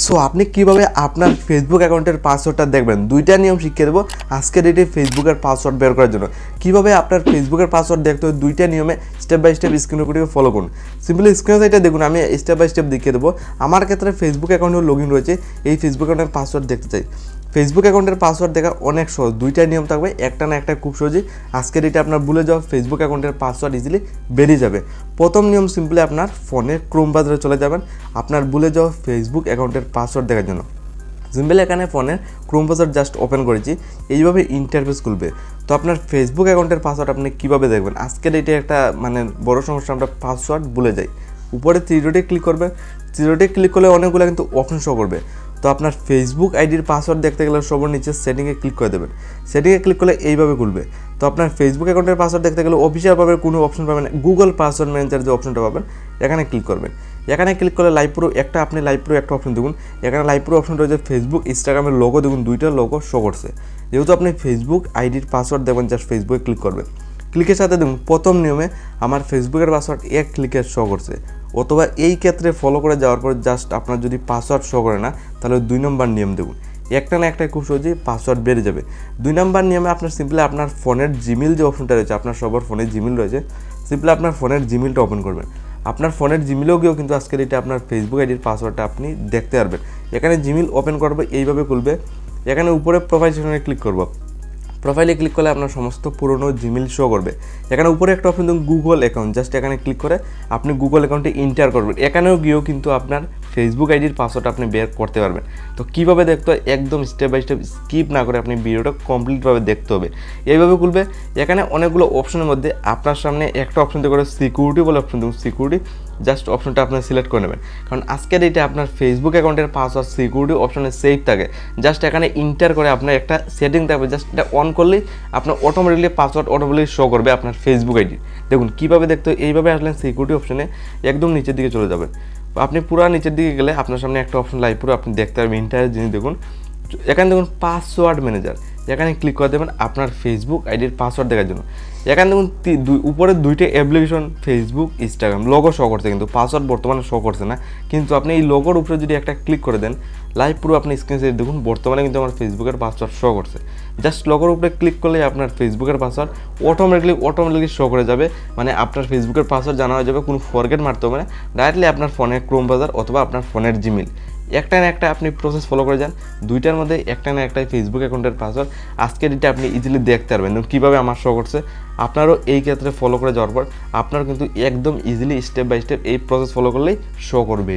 So আপনি কিভাবে আপনার ফেসবুক অ্যাকাউন্টের পাসওয়ার্ডটা দেখবেন, দুইটা নিয়ম শিখিয়ে দেবো আজকের ডেটে ফেসবুকের পাসওয়ার্ড বের করার জন্য। কিভাবে আপনার ফেসবুকের পাসওয়ার্ড দেখতে হয় দুইটা নিয়মে স্টেপ বাই স্টেপ স্ক্রিনের উপরে ফলো করুন। সিম্পলি স্ক্রিনে এটা দেখুন, আমি স্টেপ বাই স্টেপ দেখিয়ে দেবো। আমার ক্ষেত্রে ফেসবুক অ্যাকাউন্টে লগ ইন রয়েছে, এই ফেসবুক অ্যাকাউন্টের পাসওয়ার্ড দেখতে চাই। ফেসবুক অ্যাকাউন্টের পাসওয়ার্ড দেখা অনেক সহজ, দুইটা নিয়ম থাকবে, একটা না একটা খুব সহজেই আজকের এটা আপনার ভুলে যাওয়া ফেসবুক অ্যাকাউন্টের পাসওয়ার্ড ইজিলি বেরিয়ে যাবে। প্রথম নিয়ম সিম্পলি আপনার ফোনে ক্রোম ব্রাউজারে চলে যাবেন আপনার ভুলে যাওয়া ফেসবুক অ্যাকাউন্টের পাসওয়ার্ড দেখার জন্য। সিম্পলি এখানে ফোনের ক্রোম ব্রাউজার জাস্ট ওপেন করেছি, এইভাবে ইন্টারফেস খুলবে। তো আপনার ফেসবুক অ্যাকাউন্টের পাসওয়ার্ড আপনি কীভাবে দেখবেন, আজকের এটা একটা বড় সমস্যা, আমরা পাসওয়ার্ড ভুলে যাই। উপরে থ্রি ডটে ক্লিক করবেন, থ্রি ডটে ক্লিক করলে অনেকগুলো কিন্তু অপশন শো করবে। তো আপনার ফেসবুক আইডির পাসওয়ার্ড দেখতে গেলে সবার নিচে সেটিংয়ে ক্লিক করে দেবেন। সেটিংয়ে ক্লিক করলে এইভাবে খুলবে। তো আপনার ফেসবুক অ্যাকাউন্টের পাসওয়ার্ড দেখতে গেলে অফিসিয়ালভাবে কোনো অপশন পাবেন না, গুগল পাসওয়ার্ড ম্যানেজার যে অপশনটা পাবেন এখানে ক্লিক করবেন। এখানে ক্লিক করলে লাইভ প্রো আপনি লাইভ প্রো একটা অপশন দেখুন, এখানে লাইভ প্রো অপশন রয়েছে, ফেসবুক ইনস্টাগ্রামের লোগো দেখুন, দুইটা লোগো শো করছে। যেহেতু আপনি ফেসবুক আইডির পাসওয়ার্ড দেবেন, জাস্ট ফেসবুকে ক্লিক করবেন। ক্লিকের সাথে দেখুন প্রথম নিয়মে আমার ফেসবুকের পাসওয়ার্ড এক ক্লিকে শো করছে, অথবা এই ক্ষেত্রে ফলো করে যাওয়ার পর জাস্ট আপনার যদি পাসওয়ার্ড শো করে না তাহলে 2 নম্বর নিয়ম দেখুন, একটা না একটা খুব সহজেই পাসওয়ার্ড বেড়ে যাবে। 2 নম্বর নিয়মে আপনার সিম্পলি আপনার ফোনের জিমেল যে অপশনটা রয়েছে, আপনার সবার ফোনে জিমেল রয়েছে, সিম্পলি আপনার ফোনের জিমেলটা ওপেন করবেন। আপনার ফোনের জিমেলেও গিয়েও কিন্তু আজকের এটা আপনার ফেসবুক আইডির পাসওয়ার্ডটা আপনি দেখতে পারবেন। এখানে জিমেল ওপেন করবে, এইভাবে খুলবে। এখানে উপরে প্রোফাইল সেকশনে ক্লিক করব, প্রোফাইলে ক্লিক করলে আপনার সমস্ত পুরনো জিমেল শো করবে। এখানে উপরে একটা অপশন দেখুন গুগল অ্যাকাউন্ট, জাস্ট এখানে ক্লিক করে আপনি গুগল অ্যাকাউন্টে ইন্টার করবেন। এখানেও গিয়েও কিন্তু আপনার ফেসবুক আইডির পাসওয়ার্ড আপনি বের করতে পারবেন। তো কীভাবে দেখতে হয় একদম স্টেপ বাই স্টেপ স্কিপ না করে আপনি ভিডিওটা কমপ্লিটভাবে দেখতে হবে। এইভাবে খুলবে। এখানে অনেকগুলো অপশনের মধ্যে আপনার সামনে একটা অপশন দিয়ে করে সিকিউরিটি বলে অপশন দেখুন, সিকিউরিটি জাস্ট অপশনটা আপনি সিলেক্ট করে নেবেন, কারণ আজকের এটা আপনার ফেসবুক অ্যাকাউন্টের পাসওয়ার্ড সিকিউরিটি অপশনে সেভ থাকে। জাস্ট এখানে ইন্টার করে আপনার একটা সেটিং থাকবে, জাস্ট এটা অন করলেই আপনার অটোমেটিকলি পাসওয়ার্ড অটোমেটিকলি শো করবে আপনার ফেসবুক আইডি। দেখুন কীভাবে দেখতে হয়, এইভাবে আসলেন সিকিউরিটি অপশনে একদম নিচের দিকে চলে যাবেন। আপনি পুরো নিচের দিকে গেলে আপনার সামনে একটা অপশন লাইভ পুরো আপনি দেখতে পারবেন ইন্টারের জিনিস দেখুন। এখানে দেখুন পাসওয়ার্ড ম্যানেজার, এখানে ক্লিক করে দেবেন আপনার ফেসবুক আইডির পাসওয়ার্ড দেখার জন্য। এখানে দেখুন উপরে দুইটা application Facebook Instagram logo show করছে, কিন্তু পাসওয়ার্ড বর্তমানে শো করছে না। কিন্তু আপনি এই লোগোর উপরে যদি একটা ক্লিক করে দেন, লাইভ পুরো আপনি স্ক্রিনে দেখুন বর্তমানে কিন্তু আমার ফেসবুকের পাসওয়ার্ড শো করছে। জাস্ট লোগোর উপরে ক্লিক করলে আপনার ফেসবুকের পাসওয়ার্ড অটোমেটিকলি শো করে যাবে, আপনার ফেসবুকের পাসওয়ার্ড জানা হয়ে যাবে, কোনো ফরগেট মারতে হবে না। ডাইরেক্টলি আপনার ফোনের ক্রোম ব্রাউজার অথবা আপনার ফোনের জিমেল, একটা না একটা আপনি প্রসেস ফলো করে যান, দুইটার মধ্যে একটা না একটাই ফেসবুক অ্যাকাউন্টের পাসওয়ার্ড আজকের এটা আপনি ইজিলি দেখতে পারবেন। কীভাবে আমার শো করছে, আপনারও এই ক্ষেত্রে ফলো করে যাওয়ার পর আপনার কিন্তু একদম ইজিলি স্টেপ বাই স্টেপ এই প্রসেস ফলো করলেই শো করবে।